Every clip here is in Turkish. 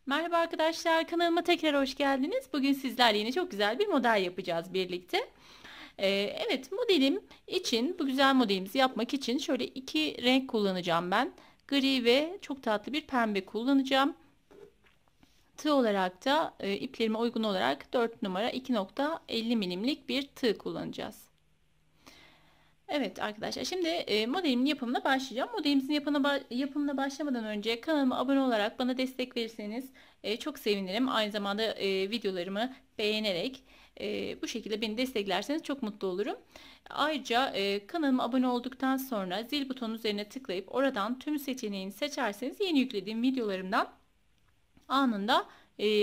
Merhaba arkadaşlar, kanalıma tekrar hoş geldiniz. Bugün sizlerle yine çok güzel bir model yapacağız birlikte. Evet, modelim için, bu güzel modelimizi yapmak için şöyle iki renk kullanacağım ben. Gri ve çok tatlı bir pembe kullanacağım. Tığ olarak da iplerime uygun olarak 4 numara 2,50 milimlik bir tığ kullanacağız. Evet arkadaşlar, şimdi modelimin yapımına başlayacağım. Modelimizin yapımına başlamadan önce kanalıma abone olarak bana destek verirseniz çok sevinirim. Aynı zamanda videolarımı beğenerek bu şekilde beni desteklerseniz çok mutlu olurum. Ayrıca kanalıma abone olduktan sonra zil butonu üzerine tıklayıp oradan tüm seçeneğini seçerseniz yeni yüklediğim videolarımdan anında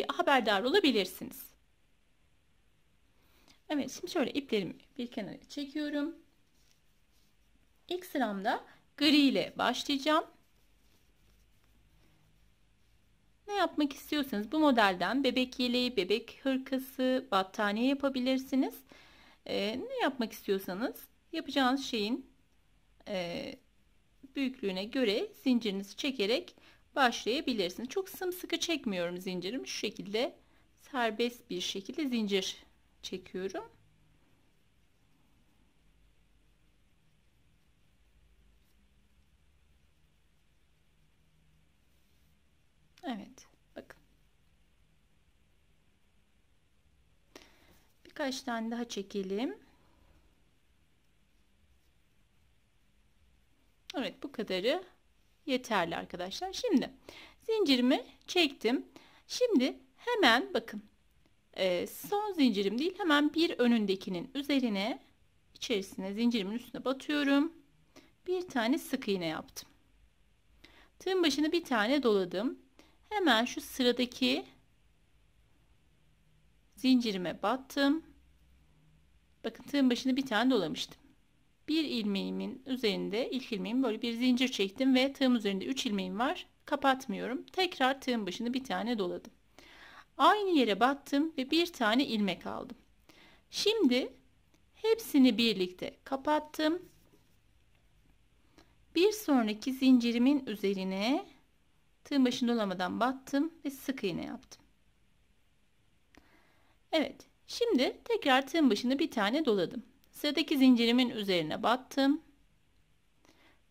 haberdar olabilirsiniz. Evet, şimdi şöyle iplerimi bir kenara çekiyorum. İlk sıramda gri ile başlayacağım. Ne yapmak istiyorsanız bu modelden bebek yeleği, bebek hırkası, battaniye yapabilirsiniz. Ne yapmak istiyorsanız yapacağınız şeyin büyüklüğüne göre zincirinizi çekerek başlayabilirsiniz. Çok sımsıkı çekmiyorum zincirimi. Şu şekilde serbest bir şekilde zincir çekiyorum. Evet, bakın. Birkaç tane daha çekelim. Evet, bu kadarı yeterli arkadaşlar. Şimdi zincirimi çektim. Şimdi hemen bakın, son zincirim değil, hemen bir önündekinin üzerine, içerisine, zincirimin üstüne batıyorum. Bir tane sık iğne yaptım. Tığın başına bir tane doladım. Hemen şu sıradaki zincirime battım. Bakın, tığın başına bir tane dolamıştım. Bir ilmeğimin üzerinde, ilk ilmeğim, böyle bir zincir çektim ve tığım üzerinde 3 ilmeğim var. Kapatmıyorum. Tekrar tığın başına bir tane doladım. Aynı yere battım ve bir tane ilmek aldım. Şimdi hepsini birlikte kapattım. Bir sonraki zincirimin üzerine tığın başını dolamadan battım ve sık iğne yaptım. Evet, şimdi tekrar tığın başına bir tane doladım. Sıradaki zincirimin üzerine battım.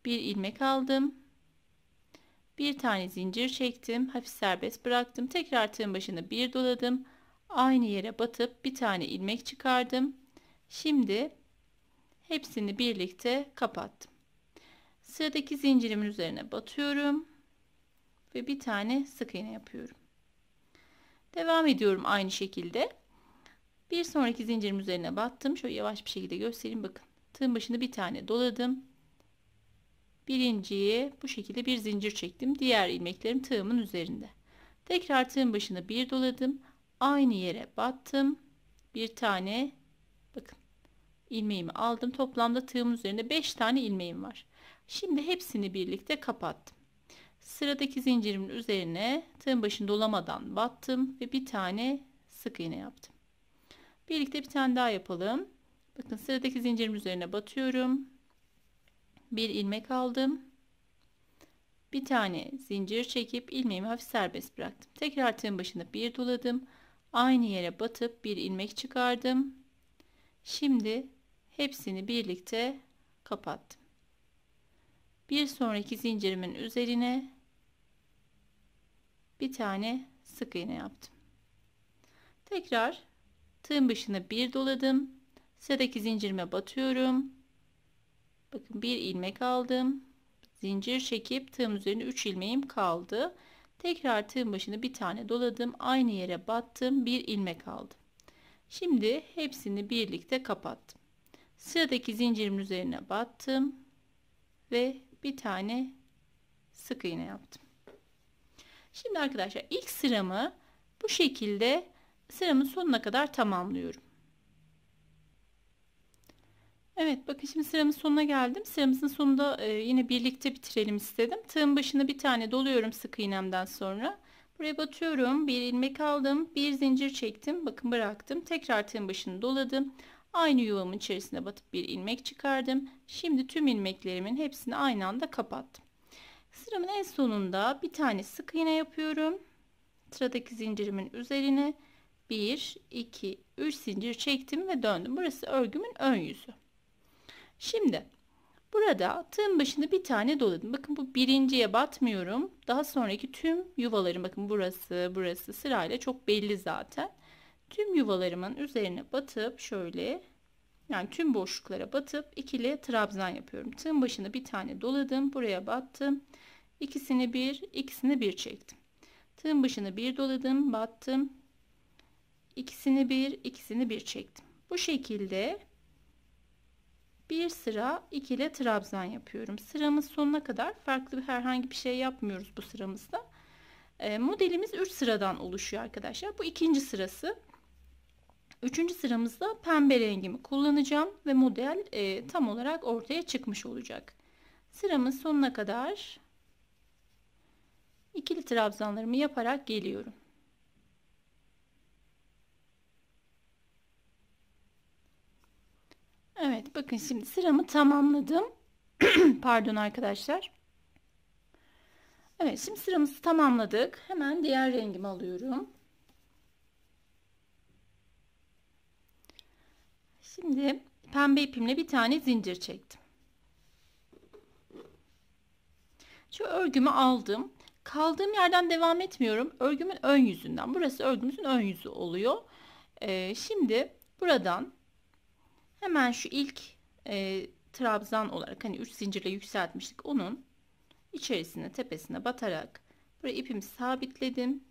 Bir ilmek aldım. Bir tane zincir çektim. Hafif serbest bıraktım. Tekrar tığın başına bir doladım. Aynı yere batıp bir tane ilmek çıkardım. Şimdi hepsini birlikte kapattım. Sıradaki zincirimin üzerine batıyorum. Ve bir tane sık iğne yapıyorum. Devam ediyorum aynı şekilde. Bir sonraki zincirim üzerine battım. Şöyle yavaş bir şekilde göstereyim. Bakın, tığın başına bir tane doladım. Birinciye bu şekilde bir zincir çektim. Diğer ilmeklerim tığımın üzerinde. Tekrar tığın başına bir doladım. Aynı yere battım. Bir tane, bakın, ilmeğimi aldım. Toplamda tığımın üzerinde 5 tane ilmeğim var. Şimdi hepsini birlikte kapattım. Sıradaki zincirimin üzerine tığın başını dolamadan battım ve bir tane sık iğne yaptım. Birlikte bir tane daha yapalım. Bakın, sıradaki zincirim üzerine batıyorum. Bir ilmek aldım. Bir tane zincir çekip ilmeğimi hafif serbest bıraktım. Tekrar tığın başına bir doladım. Aynı yere batıp bir ilmek çıkardım. Şimdi hepsini birlikte kapattım. Bir sonraki zincirimin üzerine bir tane sık iğne yaptım. Tekrar tığın başına bir doladım. Sıradaki zincirime batıyorum. Bakın, bir ilmek aldım. Zincir çekip tığım üzerine 3 ilmeğim kaldı. Tekrar tığın başına bir tane doladım. Aynı yere battım. Bir ilmek aldım. Şimdi hepsini birlikte kapattım. Sıradaki zincirimin üzerine battım ve bir tane sık iğne yaptım. Şimdi arkadaşlar, ilk sıramı bu şekilde sıramın sonuna kadar tamamlıyorum. Evet, bakın, şimdi sıramın sonuna geldim. Sıramızın sonunda yine birlikte bitirelim istedim. Tığın başına bir tane doluyorum sık iğnemden sonra. Buraya batıyorum. Bir ilmek aldım. Bir zincir çektim. Bakın, bıraktım. Tekrar tığın başını doladım. Aynı yuvamın içerisine batıp bir ilmek çıkardım. Şimdi tüm ilmeklerimin hepsini aynı anda kapattım. Sıramın en sonunda bir tane sık iğne yapıyorum. Sıradaki zincirimin üzerine 1, 2, 3 zincir çektim ve döndüm. Burası örgümün ön yüzü. Şimdi burada tığın başında bir tane doladım. Bakın bu birinciye batmıyorum. Daha sonraki tüm yuvalarım, bakın burası sırayla çok belli zaten. Tüm yuvalarımın üzerine batıp şöyle, yani tüm boşluklara batıp ikili trabzan yapıyorum. Tığın başına bir tane doladım. Buraya battım. İkisini bir çektim. Tığın başına bir doladım, battım. İkisini bir çektim. Bu şekilde bir sıra ikili trabzan yapıyorum. Sıramız sonuna kadar farklı herhangi bir şey yapmıyoruz bu sıramızda. Modelimiz 3 sıradan oluşuyor arkadaşlar. Bu ikinci sırası. Üçüncü sıramızda pembe rengimi kullanacağım ve model tam olarak ortaya çıkmış olacak. Sıramın sonuna kadar ikili trabzanlarımı yaparak geliyorum. Evet, bakın şimdi sıramı tamamladım. Pardon arkadaşlar. Evet, şimdi sıramızı tamamladık. Hemen diğer rengimi alıyorum. Şimdi pembe ipimle bir tane zincir çektim. Şu örgümü aldım. Kaldığım yerden devam etmiyorum. Örgümün ön yüzünden. Burası örgümüzün ön yüzü oluyor. Şimdi buradan hemen şu ilk trabzan olarak, hani 3 zincirle yükseltmiştik, onun içerisine, tepesine batarak buraya ipimi sabitledim.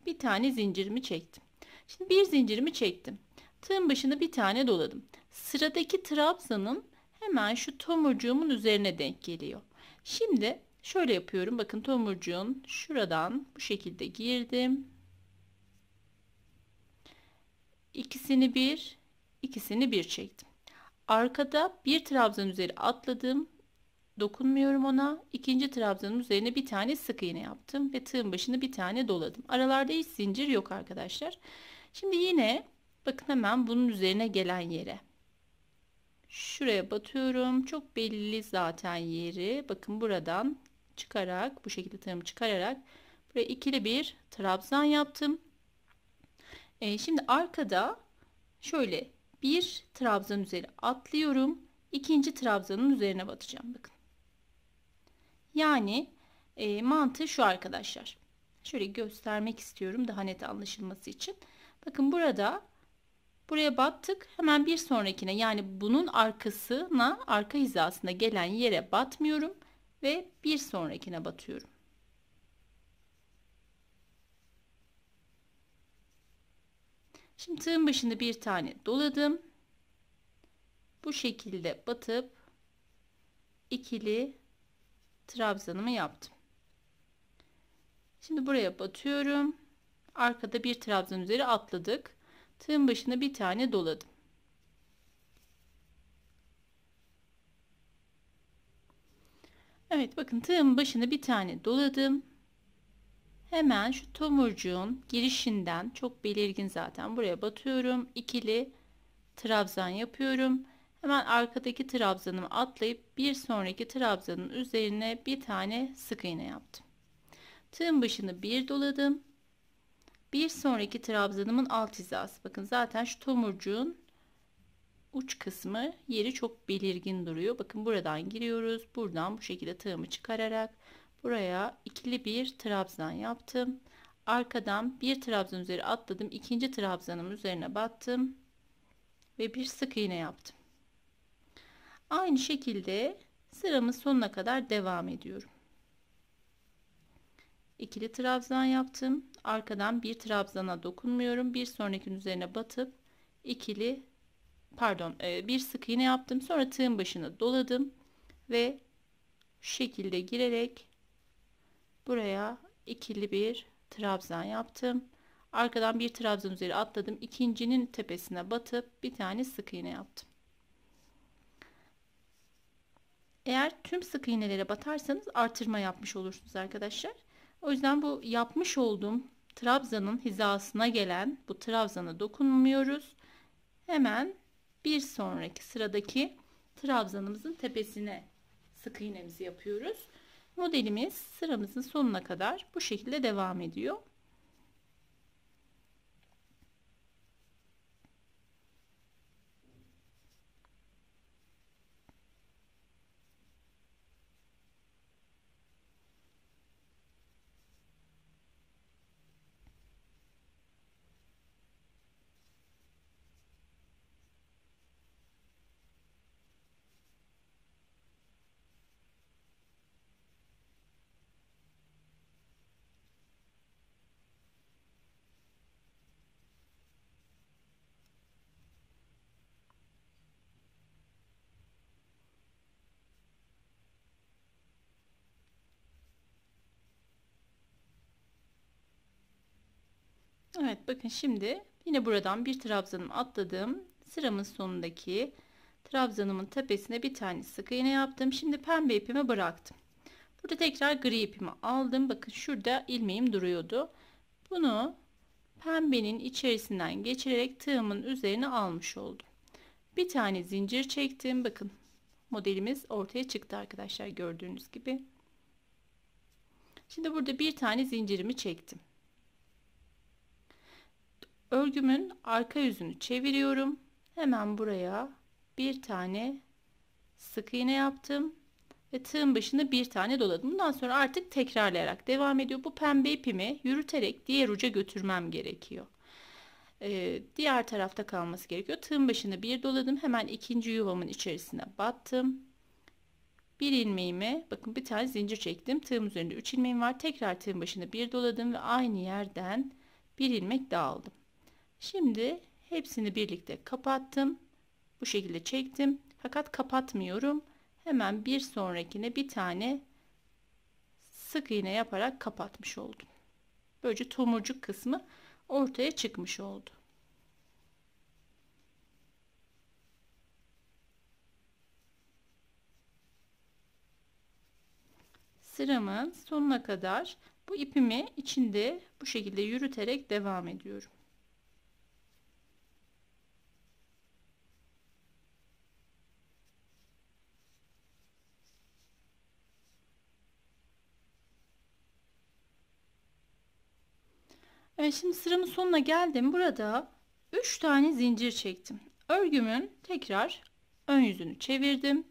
Bir tane zincirimi çektim. Şimdi bir zincirimi çektim. Tığın başına bir tane doladım. Sıradaki trabzanım hemen şu tomurcuğumun üzerine denk geliyor. Şimdi şöyle yapıyorum. Bakın, tomurcuğun şuradan bu şekilde girdim. İkisini bir çektim. Arkada bir trabzan üzeri atladım. Dokunmuyorum ona. İkinci trabzanın üzerine bir tane sık iğne yaptım ve tığın başına bir tane doladım. Aralarda hiç zincir yok arkadaşlar. Şimdi yine bakın, hemen bunun üzerine gelen yere şuraya batıyorum. Çok belli zaten yeri. Bakın, buradan çıkarak, bu şekilde tığımı çıkararak buraya ikili bir trabzan yaptım. Şimdi arkada şöyle bir trabzan üzeri atlıyorum. İkinci trabzanın üzerine batacağım. Bakın. Yani mantığı şu arkadaşlar. Şöyle göstermek istiyorum daha net anlaşılması için. Bakın, buraya battık. Hemen bir sonrakine, yani bunun arkasına, arka hizasına gelen yere batmıyorum ve bir sonrakine batıyorum. Şimdi tığın başında bir tane doladım. Bu şekilde batıp ikili trabzanımı yaptım. Şimdi buraya batıyorum. Arkada bir trabzan üzeri atladık. Tığın başına bir tane doladım. Evet, bakın, tığın başına bir tane doladım. Hemen şu tomurcuğun girişinden, çok belirgin zaten, buraya batıyorum. İkili trabzan yapıyorum. Hemen arkadaki trabzanımı atlayıp bir sonraki trabzanın üzerine bir tane sık iğne yaptım. Tığın başını bir doladım. Bir sonraki trabzanımın alt hizası. Bakın, zaten şu tomurcuğun uç kısmı, yeri çok belirgin duruyor. Bakın, buradan giriyoruz. Buradan bu şekilde tığımı çıkararak buraya ikili bir trabzan yaptım. Arkadan bir trabzan üzeri atladım. İkinci trabzanımın üzerine battım ve bir sık iğne yaptım. Aynı şekilde sıramın sonuna kadar devam ediyorum. İkili trabzan yaptım. Arkadan bir trabzana dokunmuyorum. Bir sonrakinin üzerine batıp bir sık iğne yaptım. Sonra tığın başına doladım ve şu şekilde girerek buraya ikili bir trabzan yaptım. Arkadan bir trabzan üzeri atladım. İkincinin tepesine batıp bir tane sık iğne yaptım. Eğer tüm sık iğnelere batarsanız artırma yapmış olursunuz arkadaşlar. O yüzden bu yapmış olduğum trabzanın hizasına gelen bu trabzana dokunmuyoruz. Hemen bir sonraki sıradaki trabzanımızın tepesine sık iğnemizi yapıyoruz. Modelimiz sıramızın sonuna kadar bu şekilde devam ediyor. Evet, bakın şimdi yine buradan bir trabzanımı atladım. Sıramın sonundaki trabzanımın tepesine bir tane sık iğne yaptım. Şimdi pembe ipimi bıraktım. Burada tekrar gri ipimi aldım. Bakın şurada ilmeğim duruyordu. Bunu pembenin içerisinden geçirerek tığımın üzerine almış oldum. Bir tane zincir çektim. Bakın modelimiz ortaya çıktı arkadaşlar, gördüğünüz gibi. Şimdi burada bir tane zincirimi çektim. Örgümün arka yüzünü çeviriyorum. Hemen buraya bir tane sık iğne yaptım ve tığın başına bir tane doladım. Bundan sonra artık tekrarlayarak devam ediyor. Bu pembe ipimi yürüterek diğer uca götürmem gerekiyor. Diğer tarafta kalması gerekiyor. Tığın başına bir doladım. Hemen ikinci yuvamın içerisine battım. Bir ilmeğime, bakın bir tane zincir çektim. Tığım üzerinde 3 ilmeğim var. Tekrar tığın başına bir doladım ve aynı yerden bir ilmek daha aldım. Şimdi hepsini birlikte kapattım. Bu şekilde çektim. Fakat kapatmıyorum. Hemen bir sonrakine bir tane sık iğne yaparak kapatmış oldum. Böylece tomurcuk kısmı ortaya çıkmış oldu. Sıramın sonuna kadar bu ipimi içinde bu şekilde yürüterek devam ediyorum. Evet, şimdi sıramın sonuna geldim. Burada 3 tane zincir çektim. Örgümün tekrar ön yüzünü çevirdim.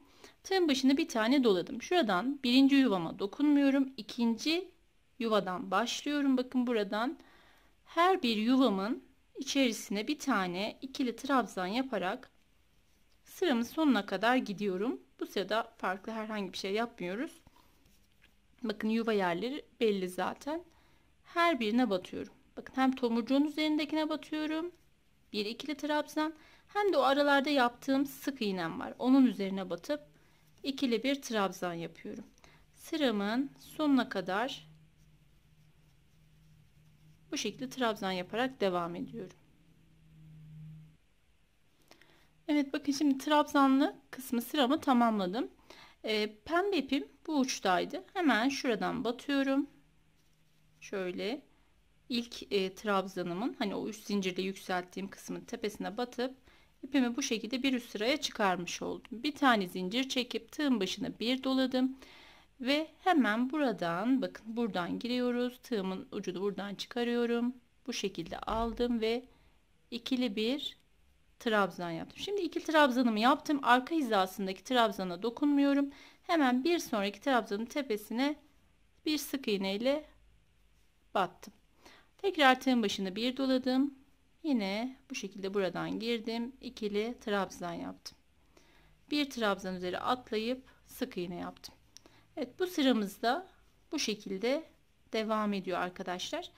Tığın başına bir tane doladım. Şuradan birinci yuvama dokunmuyorum. İkinci yuvadan başlıyorum. Bakın buradan her bir yuvamın içerisine bir tane ikili trabzan yaparak sıramın sonuna kadar gidiyorum. Bu sırada farklı herhangi bir şey yapmıyoruz. Bakın yuva yerleri belli zaten. Her birine batıyorum. Bakın hem tomurcuğun üzerindekine batıyorum. Bir ikili trabzan. Hem de o aralarda yaptığım sık iğnem var. Onun üzerine batıp ikili bir trabzan yapıyorum. Sıramın sonuna kadar bu şekilde trabzan yaparak devam ediyorum. Evet, bakın şimdi trabzanlı kısmı sıramı tamamladım. Pembe ipim bu uçtaydı. Hemen şuradan batıyorum. Şöyle ilk trabzanımın, hani o üst zincirde yükselttiğim kısmın tepesine batıp ipimi bu şekilde bir üst sıraya çıkarmış oldum. Bir tane zincir çekip tığın başına bir doladım ve hemen buradan, bakın buradan giriyoruz. Tığımın ucunu buradan çıkarıyorum. Bu şekilde aldım ve ikili bir trabzan yaptım. Şimdi ikili trabzanımı yaptım. Arka hizasındaki trabzana dokunmuyorum. Hemen bir sonraki trabzanın tepesine bir sık iğne ile battım. Tekrar tığın başına bir doladım. Yine bu şekilde buradan girdim. İkili trabzan yaptım. Bir trabzan üzeri atlayıp sık iğne yaptım. Evet, bu sıramızda bu şekilde devam ediyor arkadaşlar.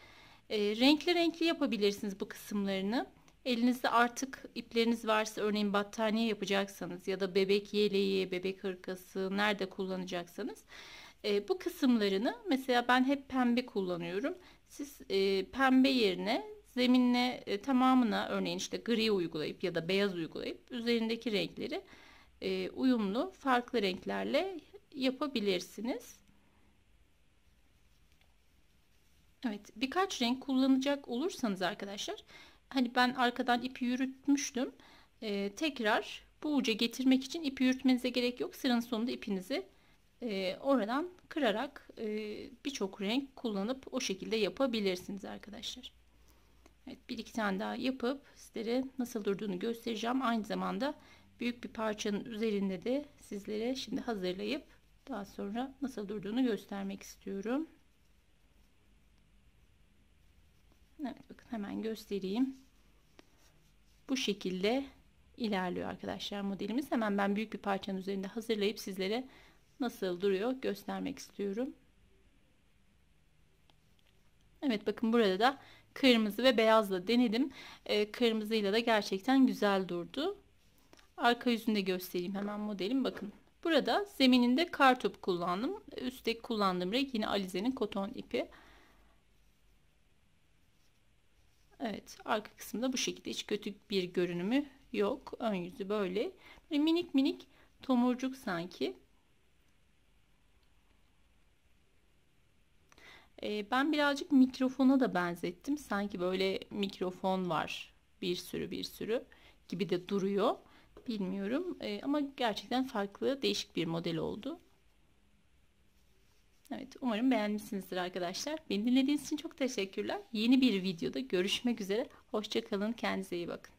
Renkli renkli yapabilirsiniz bu kısımlarını. Elinizde artık ipleriniz varsa, örneğin battaniye yapacaksanız ya da bebek yeleği, bebek hırkası nerede kullanacaksanız bu kısımlarını, mesela ben hep pembe kullanıyorum. Siz pembe yerine zeminle tamamına örneğin işte gri uygulayıp ya da beyaz uygulayıp üzerindeki renkleri uyumlu farklı renklerle yapabilirsiniz. Evet, birkaç renk kullanacak olursanız arkadaşlar, hani ben arkadan ipi yürütmüştüm. Tekrar bu uca getirmek için ipi yürütmenize gerek yok. Sıranın sonunda ipinizi oradan kırarak birçok renk kullanıp o şekilde yapabilirsiniz arkadaşlar. Evet, bir iki tane daha yapıp sizlere nasıl durduğunu göstereceğim. Aynı zamanda büyük bir parçanın üzerinde de sizlere şimdi hazırlayıp daha sonra nasıl durduğunu göstermek istiyorum. Evet, bakın hemen göstereyim. Bu şekilde ilerliyor arkadaşlar modelimiz. Hemen ben büyük bir parçanın üzerinde hazırlayıp sizlere nasıl duruyor göstermek istiyorum. Evet, bakın burada da kırmızı ve beyazla denedim. Kırmızıyla da gerçekten güzel durdu. Arka yüzünde göstereyim hemen modelim. Bakın burada zemininde kartop kullandım. Üstteki kullandığım renk yine Alize'nin koton ipi. Evet, arka kısımda bu şekilde, hiç kötü bir görünümü yok. Ön yüzü böyle. Böyle minik minik tomurcuk sanki. Ben birazcık mikrofona da benzettim. Sanki böyle mikrofon var. Bir sürü bir sürü gibi de duruyor. Bilmiyorum. Ama gerçekten farklı, değişik bir model oldu. Evet, umarım beğenmişsinizdir arkadaşlar. Beni dinlediğiniz için çok teşekkürler. Yeni bir videoda görüşmek üzere. Hoşça kalın, kendinize iyi bakın.